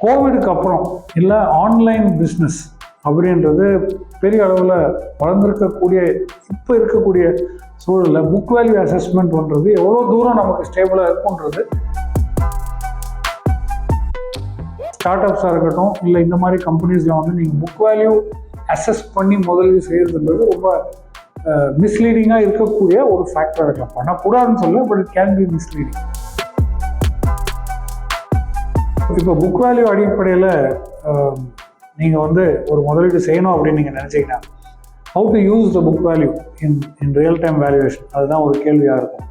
கோவிடுக்கு அப்புறம் இல்லை online business அப்படின்றது பெரிய அளவில் வளர்ந்துருக்கக்கூடிய இப்போ இருக்கக்கூடிய சூழலில் புக் வேல்யூ அசஸ்மெண்ட் பண்ணுறது எவ்வளோ தூரம் நமக்கு ஸ்டேபிளாக இருக்குன்றது ஸ்டார்ட் அப்ஸாக இருக்கட்டும் இல்லை இந்த மாதிரி கம்பெனிஸில் வந்து நீங்கள் புக் வேல்யூ அசஸ் பண்ணி முதலீடு செய்யறதுன்றது ரொம்ப மிஸ்லீடிங்காக இருக்கக்கூடிய ஒரு ஃபேக்டராக இருக்கலாம். பண்ணக்கூடாதுன்னு சொல்ல, but it can be misleading. இப்போ புக் வேல்யூ அடிப்படையில் நீங்கள் வந்து ஒரு முதலீடு செய்யணும் அப்படின்னு நீங்கள் நினச்சிங்கன்னா how to use the book value in real time valuation, அதுதான் ஒரு கேள்வியாக இருக்கும்.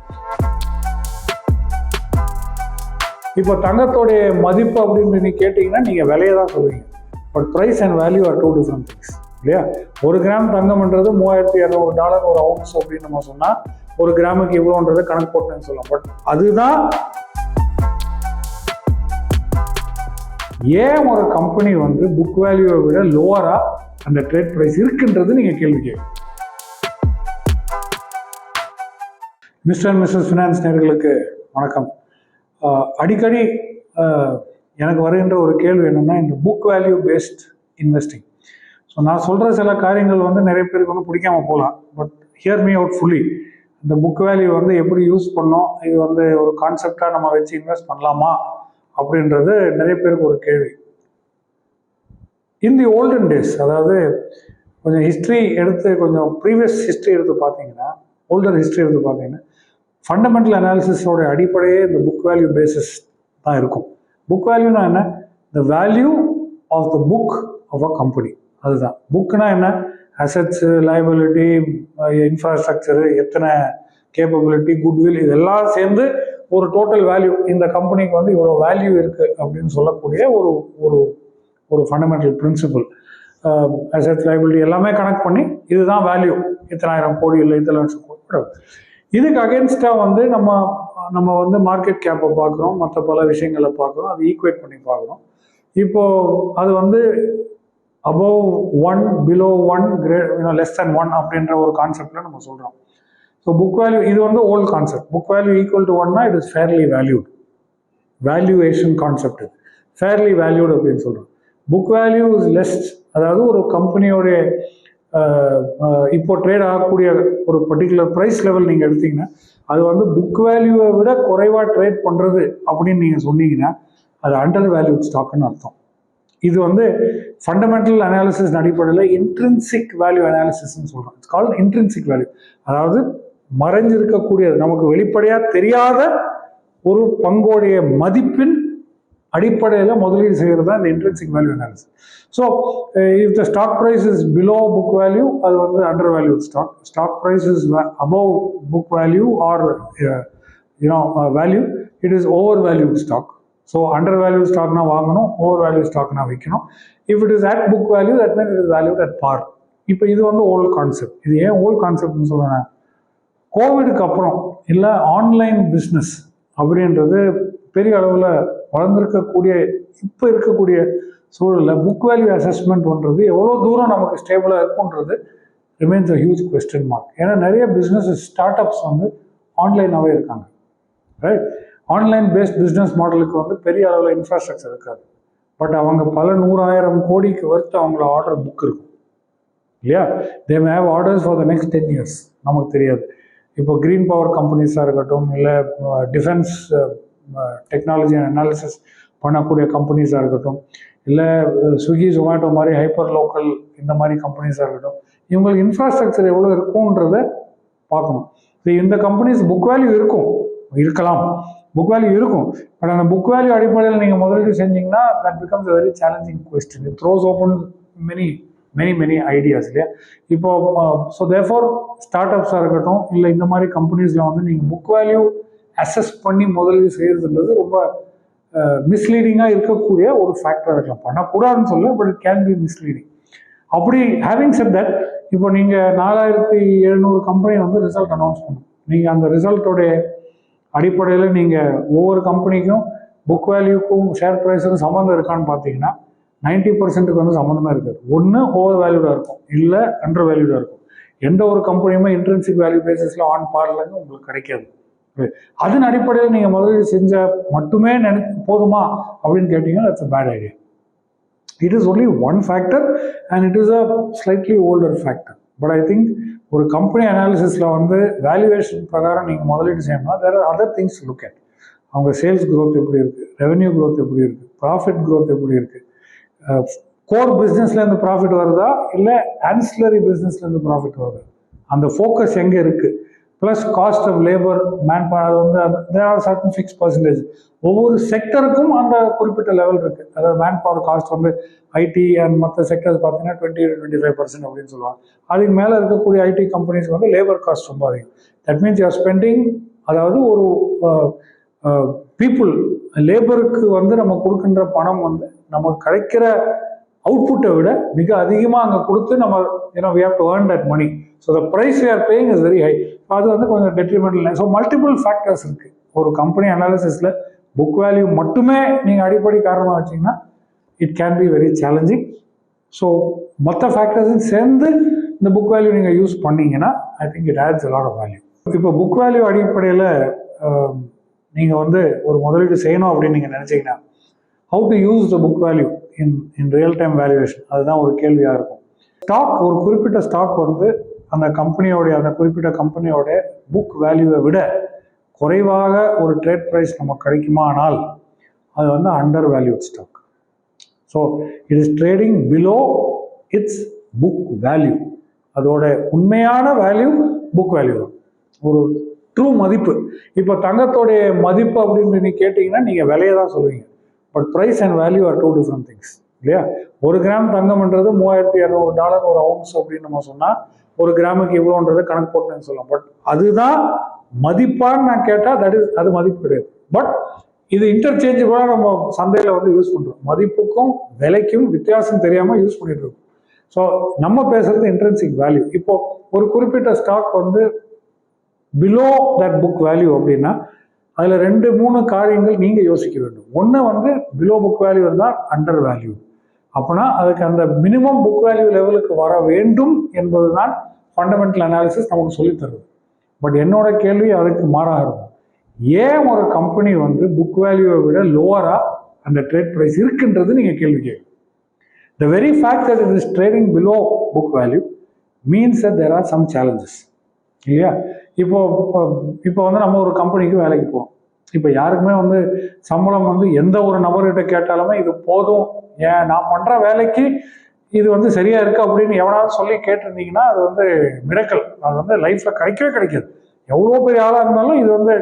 இப்போ தங்கத்தோடைய மதிப்பு அப்படின்னு நீங்கள் கேட்டிங்கன்னா நீங்கள் விலையை தான் சொல்லுவீங்க. But price and value are two different things இல்லையா? ஒரு கிராம் தங்கம்ன்றது $3200 ஒரு அவுன்ஸ் அப்படின்னு நம்ம சொன்னால் ஒரு கிராமுக்கு இவ்வளோன்றது கணக்கு போட்டுன்னு சொல்லலாம். பட் அதுதான் ஏன் ஒரு கம்பெனி வந்து புக் வேல்யூவை விட லோவராக அந்த ட்ரேட் ப்ரைஸ் இருக்குன்றது நீங்கள் கேள்வி கேட்கும். மிஸ்டர் அண்ட் மிஸ்ஸஸ் ஃபினான்ஸ் நேயர்களுக்கு வணக்கம். அடிக்கடி எனக்கு வருகின்ற ஒரு கேள்வி என்னென்னா, இந்த book value based investing. So நான் சொல்கிற சில காரியங்கள் வந்து நிறைய பேருக்கு வந்து பிடிக்காமல் போகலாம். But hear me out fully. இந்த புக் வேல்யூ வந்து எப்படி யூஸ் பண்ணோம், இது வந்து ஒரு கான்செப்டாக நம்ம வச்சு இன்வெஸ்ட் பண்ணலாமா அப்படின்றது நிறைய பேருக்கு ஒரு கேள்வி. இன் தி ஓல்டன் டேஸ், அதாவது கொஞ்சம் ஹிஸ்ட்ரி எடுத்து, கொஞ்சம் ப்ரீவியஸ் ஹிஸ்ட்ரி எடுத்து பார்த்தீங்கன்னா, ஓல்டர் ஹிஸ்ட்ரி எடுத்து பார்த்தீங்கன்னா, ஃபண்டமெண்டல் அனாலிசிஸோட அடிப்படையே இந்த புக் வேல்யூ பேசிஸ் தான் இருக்கும். புக் வேல்யூனா என்ன? The value of the book of a company. அதுதான் புக்குனா என்ன? அசட்ஸு, லைபிலிட்டி, இன்ஃப்ராஸ்ட்ரக்சரு, எத்தனை கேப்பபிலிட்டி, குட்வில், இதெல்லாம் சேர்ந்து ஒரு டோட்டல் வேல்யூ, இந்த கம்பெனிக்கு வந்து இவ்வளோ வேல்யூ இருக்குது அப்படின்னு சொல்லக்கூடிய ஒரு ஒரு ஒரு ஃபண்டமெண்டல் பிரின்சிபல். அசட்ஸ், லைபிலிட்டி எல்லாமே கனெக்ட் பண்ணி இதுதான் வேல்யூ, இத்தனை ஆயிரம் கோடி இல்லை இத்தனை லட்சம் கோடி. இதுக்கு அகேன்ஸ்டாக வந்து நம்ம வந்து மார்க்கெட் கேப்பை பார்க்குறோம், மற்ற பல விஷயங்களை பார்க்குறோம், அது ஈக்குவேட் பண்ணி பார்க்குறோம். இப்போது அது வந்து அபவ் 1, பிலோ 1, லெஸ் தேன் 1 அப்படின்ற ஒரு கான்செப்டில் நம்ம சொல்கிறோம். ஸோ புக் வேல்யூ இது வந்து old concept. Book value equal to 1னா it is fairly valued. Valuation concept இது ஃபேர்லி வேல்யூட் அப்படின்னு சொல்கிறோம். புக் வேல்யூ இஸ் லெஸ், அதாவது ஒரு கம்பெனியோடைய இப்போ ட்ரேட் ஆகக்கூடிய ஒரு பர்டிகுலர் ப்ரைஸ் லெவல் நீங்கள் எடுத்தீங்கன்னா அது வந்து புக் வேல்யூவை விட குறைவாக ட்ரேட் பண்ணுறது அப்படின்னு நீங்கள் சொன்னீங்கன்னா அது அண்டர் வேல்யூட் ஸ்டாக்குன்னு அர்த்தம். இது வந்து ஃபண்டமெண்டல் அனாலிசிஸ் அடிப்படையில் இன்ட்ரின்சிக் வேல்யூ அனாலிசிஸ்ன்னு சொல்கிறோம். It's called intrinsic value. அதாவது மறைஞ்சிருக்கக்கூடியது, நமக்கு வெளிப்படையாக தெரியாத ஒரு பங்கோடைய மதிப்பின் அடிப்படையில் முதலீடு செய்கிறது தான் இந்த intrinsic value analysis. So if the stock price is below book value, அது வந்து under value stock. Stock price is above book value or value, it is over valued stock. So under value ஸ்டாக்னா வாங்கணும், over value ஸ்டாக்னா விற்கணும். If it is at book value, that means it is valued at par. இப்போ இது வந்து old concept. இது ஏன் old கான்செப்ட்னு சொல்கிறேன்? கோவிடுக்கு அப்புறம் இல்லை ஆன்லைன் பிஸ்னஸ் அப்படின்றது பெரிய அளவில் வளர்ந்துருக்கக்கூடிய இப்போ இருக்கக்கூடிய சூழலில் புக் வேல்யூ அசஸ்மெண்ட் பண்ணுறது எவ்வளோ தூரம் நமக்கு ஸ்டேபிளாக இருக்குன்றது remains a huge question mark. ஏன்னா நிறைய பிஸ்னஸ் ஸ்டார்ட் அப்ஸ் வந்து ஆன்லைனாகவே இருக்காங்க, ரைட்? ஆன்லைன் பேஸ்ட் பிஸ்னஸ் மாடலுக்கு வந்து பெரிய அளவில் இன்ஃப்ராஸ்ட்ரக்சர் இருக்காது. பட் அவங்க பல 100,000 கோடிக்கு வரைக்கும் அவங்கள ஆர்டர் புக் இருக்கும் இல்லையா? They may have orders for the next 10 years. நமக்கு தெரியாது. இப்போ க்ரீன் பவர் கம்பெனிஸாக இருக்கட்டும், இல்லை டிஃபென்ஸ் டெக்னாலஜி அண்ட் அனாலிசிஸ் பண்ணக்கூடிய கம்பெனிஸாக இருக்கட்டும், இல்லை ஸ்விக்கி, ஜொமேட்டோ மாதிரி ஹைப்பர் லோக்கல் இந்த மாதிரி கம்பெனிஸாக இருக்கட்டும், இவங்களுக்கு இன்ஃப்ராஸ்ட்ரக்சர் எவ்வளோ இருக்குன்றதை பார்க்கணும். ஸோ இந்த கம்பெனிஸ் புக் வேல்யூ இருக்கலாம், புக் வேல்யூ இருக்கும். பட் அந்த புக் வேல்யூ அடிப்படையில் நீங்கள் முதலீடு செஞ்சீங்கன்னா that becomes a very challenging question. It throws open many ideas இல்லையா? இப்போ ஸோ தேர்ஃபோர் ஸ்டார்ட் அப்ஸாக இருக்கட்டும், இல்லை இந்த மாதிரி கம்பெனிஸில் வந்து நீங்கள் புக் வேல்யூ அசஸ் பண்ணி முதலீடு செய்யறதுன்றது ரொம்ப மிஸ்லீடிங்காக இருக்கக்கூடிய ஒரு ஃபேக்டராக இருக்கலாம். பண்ணக்கூடாதுன்னு சொல்ல, but it can be misleading. அப்படி ஹேவிங் செட் தட், இப்போ நீங்கள் 4700 கம்பெனி வந்து ரிசல்ட் அனௌன்ஸ் பண்ணணும். நீங்கள் அந்த ரிசல்ட்டோடைய அடிப்படையில் நீங்கள் ஒவ்வொரு கம்பெனிக்கும் புக் வேல்யூக்கும் ஷேர் ப்ரைஸுக்கும் சம்மந்தம் இருக்கான்னு பார்த்தீங்கன்னா 90% வந்து சம்மந்தமாக இருக்காது. ஒன்று ஓவர் வேல்யூடாக இருக்கும், இல்லை அண்டர் வேல்யூடாக இருக்கும். எந்த ஒரு கம்பெனியுமே இன்ட்ரின்சிக் வேல்யூ பேசிஸில் ஆன் பார்லங்க உங்களுக்கு கிடைக்காது. அதன் அடிப்படையில் நீங்கள் முதலீடு செஞ்ச மட்டுமே போதுமா அப்படின்னு கேட்டீங்கன்னா that's a bad idea. It is only one factor and it is a slightly older factor. But I think ஒரு கம்பெனி அனாலிசிஸில் வந்து வேல்யூவேஷன் பிரகாரம் நீங்கள் முதலீடு செய்யணும்னா there are other things to look at. அவங்க சேல்ஸ் க்ரோத் எப்படி இருக்குது, ரெவென்யூ க்ரோத் எப்படி இருக்குது, ப்ராஃபிட் க்ரோத் எப்படி இருக்குது, கோர் பிஸ்னஸ்லேருந்து ப்ராஃபிட் வருதா இல்லை ஆன்சிலரி பிஸ்னஸ்லேருந்து ப்ராஃபிட் வருதா, அந்த ஃபோக்கஸ் எங்கே இருக்குது, plus cost of labour man power, அது வந்து there are certain fix percentage. ஒவ்வொரு செக்டருக்கும் அந்த குறிப்பிட்ட லெவல் இருக்குது. அதாவது மேன் பவர் காஸ்ட் வந்து ஐடி அண்ட் மற்ற செக்டர்ஸ் பார்த்தீங்கன்னா 20-25% அப்படின்னு சொல்லுவாங்க. அதுக்கு மேலே இருக்கக்கூடிய ஐடி கம்பெனிஸ்க்கு வந்து லேபர் காஸ்ட் ரொம்ப அதிகம். தட் மீன்ஸ் யூஆர் ஸ்பெண்டிங், அதாவது ஒரு பீப்புள் லேபருக்கு வந்து நம்ம கொடுக்கின்ற பணம் வந்து நமக்கு கிடைக்கிற அவுட்புட்டை விட மிக அதிகமாக அங்கே கொடுத்து நம்ம we have to earn that money. So the price we are paying is very high. அது வந்து கொஞ்சம் டெட்ரிமெண்டல். ஸோ மல்டிபிள் ஃபேக்டர்ஸ் இருக்குது ஒரு கம்பெனி அனாலிசிஸில். புக் வேல்யூ மட்டுமே நீங்கள் அடிப்படை காரணமாக வச்சிங்கன்னா it can be very challenging. So மற்ற ஃபேக்டர்ஸும் சேர்ந்து இந்த புக் வேல்யூ நீங்கள் யூஸ் பண்ணிங்கன்னா I think it ads a lot of value. இப்போ புக் வேல்யூ அடிப்படையில் நீங்கள் வந்து ஒரு முதலீடு செய்யணும் அப்படின்னு நீங்கள் நினச்சிங்கன்னா how to use the book value in real time valuation, அதுதான் ஒரு கேள்வியாக இருக்கும். ஸ்டாக், ஒரு குறிப்பிட்ட ஸ்டாக் வந்து அந்த கம்பெனியோடைய, அந்த குறிப்பிட்ட கம்பெனியோட புக் வேல்யூவை விட குறைவாக ஒரு ட்ரேட் ப்ரைஸ் நமக்கு கிடைக்குமானால் அது வந்து under valued stock. So it is trading below its book value. அதோட உண்மையான வேல்யூ புக் வேல்யூ தான், ஒரு ட்ரூ மதிப்பு. இப்போ தங்கத்தோடைய மதிப்பு அப்படின்னு நீங்கள் கேட்டிங்கன்னா நீங்கள் விலையை தான் சொல்லுவீங்க. But price and value are two different things இல்லையா? ஒரு கிராம் தங்கம்ன்றது $3200 ஒரு அவுன்ஸ் அப்படின்னு நம்ம சொன்னால் ஒரு கிராமுக்கு இவ்வளோன்றது கணக்கு போட்டுன்னு சொல்லலாம். பட் அதுதான் மதிப்பான்னு நான் கேட்டால் அது மதிப்பு கிடையாது. பட் இது இன்டர்சேஞ்சபிளாக நம்ம சந்தையில் வந்து யூஸ் பண்ணுறோம். மதிப்புக்கும் விலைக்கும் வித்தியாசம் தெரியாமல் யூஸ் பண்ணிட்டு இருக்கோம். ஸோ நம்ம பேசுறது இன்ட்ரென்சிக் வேல்யூ. இப்போ ஒரு குறிப்பிட்ட ஸ்டாக் வந்து பிலோ தட் புக் வேல்யூ அப்படின்னா அதில் 2-3 காரியங்கள் நீங்கள் யோசிக்க வேண்டும். ஒன்று வந்து பிலோ புக் வேல்யூ இருந்தால் அண்டர் வேல்யூ. அப்படின்னா அதுக்கு அந்த மினிமம் புக் வேல்யூ லெவலுக்கு வர வேண்டும் என்பது தான் ஃபண்டமெண்டல் அனாலிசிஸ் நமக்கு சொல்லித்தருது. பட் என்னோட கேள்வி அதுக்கு மாறாக இருக்கும். ஏன் ஒரு கம்பெனி வந்து புக் வேல்யூவை விட லோவராக அந்த ட்ரேட் ப்ரைஸ் இருக்குன்றது நீங்கள் கேள்வி கேட்கும். The very fact that it is trading below book value means that there are some challenges. இல்லையா? இப்போ வந்து நம்ம ஒரு கம்பெனிக்கு வேலைக்கு போகிறோம். இப்போ யாருக்குமே வந்து சம்பளம் வந்து எந்த ஒரு நபர்கிட்ட கேட்டாலுமே இது போதும், ஏன் நான் பண்ணுற வேலைக்கு இது வந்து சரியா இருக்கு அப்படின்னு எவனாவது சொல்லி கேட்டிருந்தீங்கன்னா அது வந்து மிரக்கல். அது வந்து லைஃப்பில் கிடைக்கவே கிடைக்காது. எவ்வளோ பெரிய ஆளாக இருந்தாலும் இது வந்து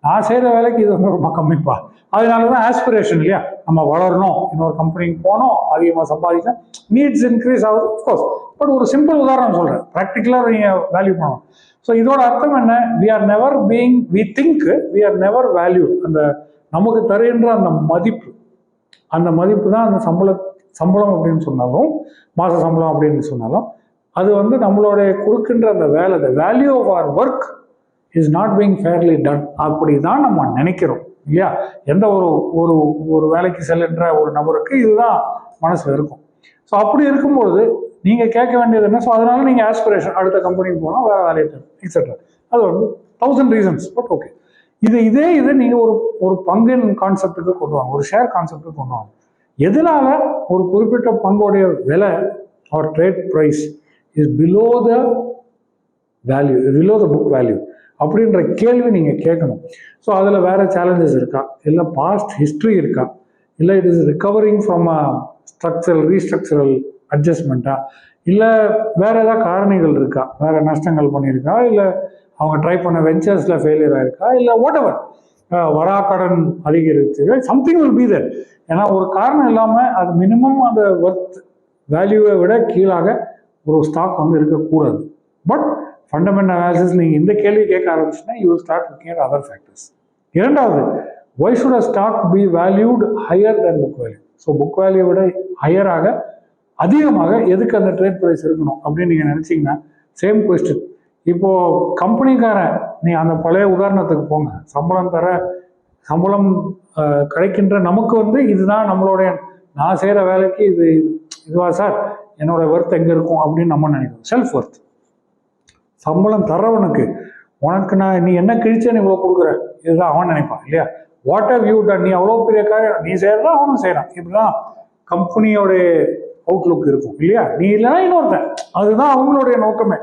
நான் செய்கிற வேலைக்கு இது வந்து ரொம்ப கம்மிப்பா. அதனால தான் ஆஸ்பிரேஷன் இல்லையா, நம்ம வளரணும், இன்னொரு கம்பெனிக்கு போனோம், அதிகமாக சம்பாதிக்கணும், நீட்ஸ் இன்க்ரீஸ் ஆகுது அஃப்கோர்ஸ். பட் ஒரு சிம்பிள் உதாரணம் சொல்கிறேன், ப்ராக்டிக்கலாக நீங்கள் வேல்யூ பண்ணணும். ஸோ இதோட அர்த்தம் என்ன? We are never being, we think we are never value. அந்த நமக்கு தருகின்ற அந்த மதிப்பு தான் அந்த சம்பளம் அப்படின்னு சொன்னாலும், மாத சம்பளம் அப்படின்னு சொன்னாலும், அது வந்து நம்மளுடைய கொடுக்கின்ற அந்த வேலை, the value of our work is not being fairly done. அப்படி தான் நம்ம நினைக்கிறோம் இல்லையா? எந்த ஒரு வேலைக்கு செல்லுன்ற ஒரு நபருக்கு இதுதான் மனசில் இருக்கும். ஸோ அப்படி இருக்கும்பொழுது நீங்கள் கேட்க வேண்டியது என்ன? ஸோ அதனால நீங்கள் ஆஸ்பிரேஷன், அடுத்த கம்பெனிக்கு போனால் வேறு வேலையை தரும் எக்ஸெட்ரா. அது வந்து 1000 ரீசன்ஸ். பட் ஓகே, இதே நீங்கள் ஒரு பங்கின் கான்செப்டுக்கு கொண்டு வாங்க, ஒரு ஷேர் கான்செப்டுக்கு கொண்டு வாங்க. எதனால ஒரு குறிப்பிட்ட பங்கோடைய விலை or trade price is below the value, below the book value அப்படின்ற கேள்வி நீங்கள் கேட்கணும். ஸோ அதில் வேறு சேலஞ்சஸ் இருக்கா, இல்லை பாஸ்ட் ஹிஸ்ட்ரி இருக்கா, இல்லை it is recovering from a restructural அட்ஜஸ்ட்மெண்ட்டா, இல்லை வேறு ஏதாவது காரணிகள் இருக்கா, வேறு நஷ்டங்கள் பண்ணியிருக்கா, இல்லை அவங்க ட்ரை பண்ண வெஞ்சர்ஸில் ஃபெயிலியர் ஆயிருக்கா, இல்லை வாட் எவர், வராக்கடன் அதிகரித்து, சம்திங் வில் பி தேர். ஏன்னா ஒரு காரணம் இல்லாமல் அது மினிமம் அந்த ஒர்த் வேல்யூவை விட கீழாக ஒரு ஸ்டாக் வந்து இருக்கக்கூடாது. பட் ஃபண்டமெண்டல் அனாலிசிஸ் நீங்கள் இந்த கேள்வி கேட்க ஆரம்பிச்சுன்னா you will start looking at other factors. இரண்டாவது, why should a stock be valued higher than book value? So book value விட ஹையராக, அதிகமாக எதுக்கு அந்த ட்ரேட் ப்ரைஸ் இருக்கணும் அப்படின்னு நீங்கள் நினச்சிங்கன்னா, சேம் கொஸ்டின். இப்போது கம்பெனிக்காரன், நீ அந்த பழைய உதாரணத்துக்கு போங்க, சம்பளம் கிடைக்கின்ற நமக்கு வந்து இதுதான் நம்மளுடைய, நான் செய்கிற வேலைக்கு இதுவா சார் என்னோட ஒர்த் எங்கே இருக்கும் அப்படின்னு நம்ம நினைக்கிறோம். Self worth. சம்பளம் தர்றவனுக்கு உனக்கு நீ என்ன கிழிச்சேன்னு இவ்வளோ கொடுக்குற, இதுதான் அவன் நினைப்பான் இல்லையா? What how you done? நீ அவ்வளோ பெரிய காரியம் நீ செய்யறதா அவனும் செய்கிறான். இப்படிதான் கம்பெனியோட அவுட்லுக் இருக்கும் இல்லையா. நீ இல்லைன்னா இன்னொருத்தன், அதுதான் அவங்களுடைய நோக்கமே.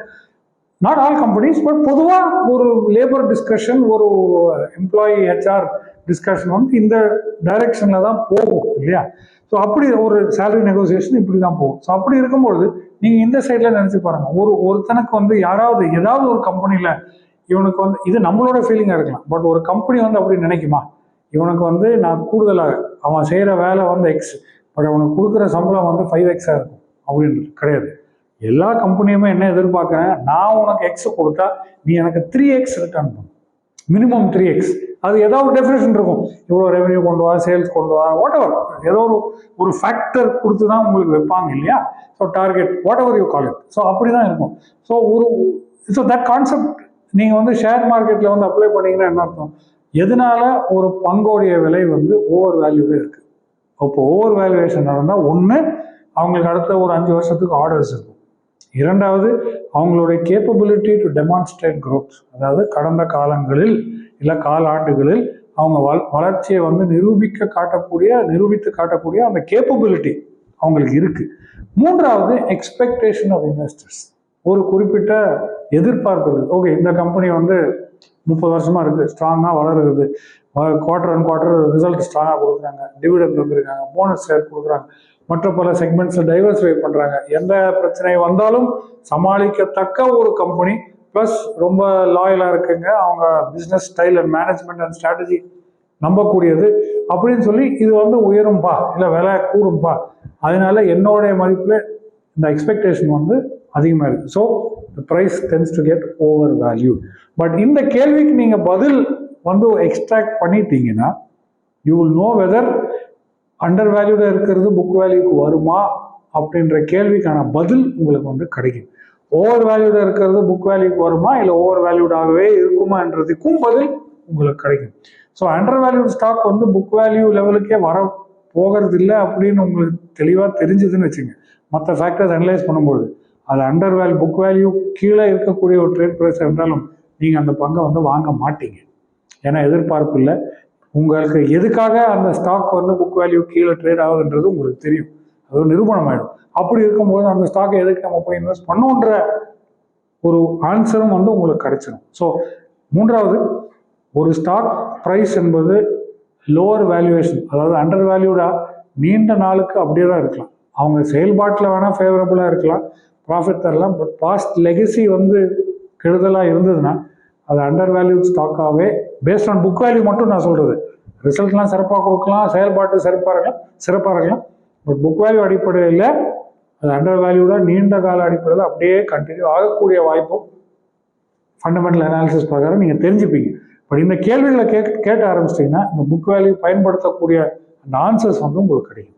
நாட் ஆல் கம்பெனிஸ், பட் பொதுவாக ஒரு லேபர் டிஸ்கஷன், ஒரு எம்ப்ளாயி ஹெச்ஆர் டிஸ்கஷன் வந்து இந்த டைரக்ஷனில் தான் போகும் இல்லையா. ஸோ அப்படி ஒரு சேலரி நெகோசியேஷன் இப்படி தான் போகும். ஸோ அப்படி இருக்கும்பொழுது நீங்கள் இந்த சைடில் நினச்சி பாருங்கள், ஒருத்தனுக்கு வந்து ஏதாவது ஒரு கம்பெனியில் இவனுக்கு வந்து, இது நம்மளோட ஃபீலிங்காக இருக்கலாம், பட் ஒரு கம்பெனி வந்து அப்படி நினைக்குமா, இவனுக்கு வந்து நான் கூடுதலாக அவன் செய்கிற வேலை வந்து எக்ஸ், பட் அவனுக்கு கொடுக்குற சம்பளம் வந்து 5x இருக்கும் அப்படின்றது கிடையாது. எல்லா கம்பெனியுமே என்ன எதிர்பார்க்குறேன், நான் உனக்கு எக்ஸ் கொடுத்தா நீ எனக்கு 3x ரிட்டர்ன் பண்ணும், மினிமம் 3x. அது ஏதாவது டெஃபினேஷன் இருக்கும், இவ்வளோ ரெவன்யூ கொண்டு வா, சேல்ஸ் கொண்டு வா, வாட் எவர், ஏதோ ஒரு ஃபேக்டர் கொடுத்து தான் உங்களுக்கு வைப்பாங்க இல்லையா. So target what ever you call it. So அப்படி தான் இருக்கும். ஸோ தட் கான்செப்ட் நீங்கள் வந்து ஷேர் மார்க்கெட்டில் வந்து அப்ளை பண்ணிங்கன்னா என்ன அர்த்தம், எதனால ஒரு பங்கோடைய விலை வந்து ஓவர் வேல்யூவே இருக்குது. அப்போ ஓவர் வேல்யூவேஷன் நடந்தால் ஒன்று அவங்களுக்கு அடுத்த ஒரு 5 வருஷத்துக்கு ஆர்டர்ஸ் இருக்கும், இரண்டாவது அவங்களுடைய கேப்பபிலிட்டி டு டெமான்ஸ்ட்ரேட் க்ரோத், அதாவது கடந்த காலங்களில் இல்லை காலாண்டுகளில் அவங்க வளர்ச்சியை வந்து நிரூபித்து காட்டக்கூடிய அந்த கேப்பபிலிட்டி அவங்களுக்கு இருக்குது. மூன்றாவது எக்ஸ்பெக்டேஷன் ஆஃப் இன்வெஸ்டர்ஸ், ஒரு குறிப்பிட்ட எதிர்பார்ப்பு இருக்குது. ஓகே, இந்த கம்பெனி வந்து 30 வருஷமாக இருக்குது, ஸ்ட்ராங்காக வளருது, குவார்டர் அண்ட் குவார்டர் ரிசல்ட் ஸ்ட்ராங்காக கொடுக்குறாங்க, டிவிடெண்ட் வந்துருக்காங்க, போனஸ் ஷேர் கொடுக்குறாங்க, மற்ற பல செக்மெண்ட்ஸில் டைவர்சிஃபை பண்ணுறாங்க, எந்த பிரச்சனை வந்தாலும் சமாளிக்கத்தக்க ஒரு கம்பெனி, ப்ளஸ் ரொம்ப லாயலாக இருக்குங்க, அவங்க business style and management and strategy நம்பக்கூடியது அப்படின்னு சொல்லி இது வந்து உயரும்பா இல்லை விலை கூடும்பா, அதனால என்னோடைய மதிப்பில் இந்த எக்ஸ்பெக்டேஷன் வந்து அதிகமாக இருக்குது. So the price tends to get over value. But இந்த கேள்விக்கு நீங்கள் பதில் வந்து எக்ஸ்ட்ராக்ட் பண்ணிட்டீங்கன்னா you will know whether under வேல்யூடாக இருக்கிறது புக் வேல்யூக்கு வருமா அப்படின்ற கேள்விக்கான பதில் உங்களுக்கு வந்து கிடைக்கும். ஓவர் வேல்யூடாக இருக்கிறது புக் வேல்யூக்கு வருமா இல்லை ஓவர் வேல்யூடாகவே இருக்குமான்றதுக்கும் பதில் உங்களுக்கு கிடைக்கும். ஸோ அண்டர் வேல்யூட் ஸ்டாக் வந்து புக் வேல்யூ லெவலுக்கே வர போகிறது இல்லை அப்படின்னு உங்களுக்கு தெளிவாக தெரிஞ்சுதுன்னு வச்சுங்க, மற்ற ஃபேக்டர்ஸ் அனலைஸ் பண்ணும்போது அது அண்டர் புக் வேல்யூ கீழே இருக்கக்கூடிய ஒரு ட்ரேட் ப்ரைஸ் இருந்தாலும் நீங்கள் அந்த பங்கை வந்து வாங்க மாட்டீங்க, ஏன்னா எதிர்பார்ப்பு இல்லை உங்களுக்கு. எதுக்காக அந்த ஸ்டாக் வந்து புக் வேல்யூ கீழே ட்ரேட் ஆகுதுன்றது உங்களுக்கு தெரியும், அது ஒரு நிரூபணம் ஆகிடும். அப்படி இருக்கும்போது அந்த ஸ்டாக்கை எதுக்கு நம்ம போய் இன்வெஸ்ட் பண்ணுன்ற ஒரு ஆன்சரும் வந்து உங்களுக்கு கிடைச்சிடும். ஸோ மூன்றாவது, ஒரு ஸ்டாக் ப்ரைஸ் என்பது லோவர் வேல்யூவேஷன், அதாவது அண்டர் வேல்யூடா நீண்ட நாளுக்கு அப்படியே தான் இருக்கலாம், அவங்க செயல்பாட்டில் வேணால் ஃபேவரபுளாக இருக்கலாம், ப்ராஃபிட் தரலாம், பட் பாஸ்ட் லெகசி வந்து கெடுதலாக இருந்ததுன்னா அது அண்டர் வேல்யூ ஸ்டாக்காகவே பேஸ்ட் ஆன் புக் வேல்யூ மட்டும் நான் சொல்கிறது, ரிசல்ட்லாம் சிறப்பாக கொடுக்கலாம், செயல்பாட்டு சிறப்பாக இருக்கலாம், பட் புக் வேல்யூ அடிப்படையில் அது அண்டர் வேல்யூடாக நீண்ட கால அடிப்படையில் அப்படியே கண்டினியூ ஆகக்கூடிய வாய்ப்பும் ஃபண்டமெண்டல் அனாலிசிஸ் பிரகாரம் நீங்கள் தெரிஞ்சுப்பீங்க. பட் இந்த கேள்விகளை கேட்ட ஆரம்பிச்சிட்டிங்கன்னா இந்த புக் வேல்யூ பயன்படுத்தக்கூடிய அந்த ஆன்சர்ஸ் வந்து உங்களுக்கு கிடைக்கும்.